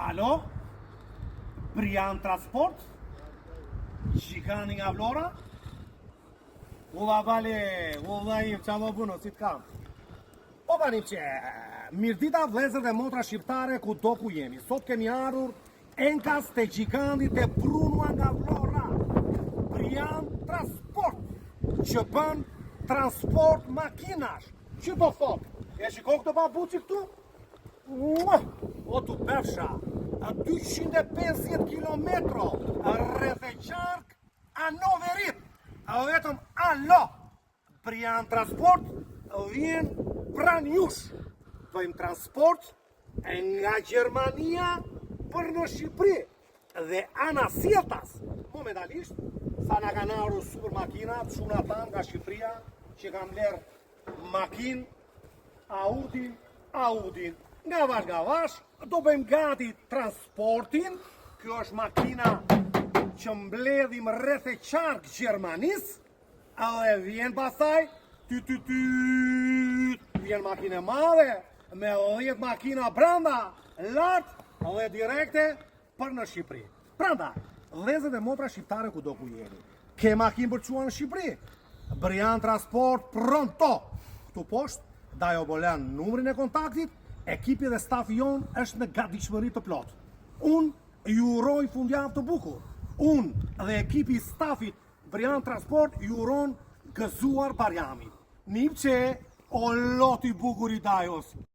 Alo? Brian Transport? Gjikani nga Vlora? U vale, u vajim, qa më buno, si t'kam? Po banim që, mirë dita vlezër dhe motra shqiptare ku do ku jemi. Sot kemi ardhur enkas të gjikani të prunua nga Vlora. Brian Transport, që bën transport makinash. Që do thot? E shiko këtë babuqi këtu? O të befsha, 250 kilometro, rreth e qark, a Noverit, a vetëm alo, Brian Transport vjen pran jush. Bëjmë transport nga Gjermania për në Shqipëri dhe ana sjeltas. Momentalisht, sa nga kanë ardhur super makinat, shuna tam nga Shqipëria, që kam lerë makin, Audi. Nga vash, do bëjmë gati transportin. Kjo është makina që mbledhim rreth e qark Gjermanis, edhe vjen pasaj, vjen makine madhe, me 10 makina branda, lartë dhe direkte për në Shqipëri. Pranda, vëllezër dhe motra shqiptare ku do ku jeni, ke makinë për çuar në Shqipëri? Brian Transport pronto. Këtu poshtë, dajo bolen numrin e kontaktit. Ekipi dhe stafi jonë është në gatishmëri të plotë. Unë ju uroj fundjavë të bukur. Unë dhe ekipi stafit Brian Transport ju uron gëzuar barjami. Nipçe o loti bukur i dajos.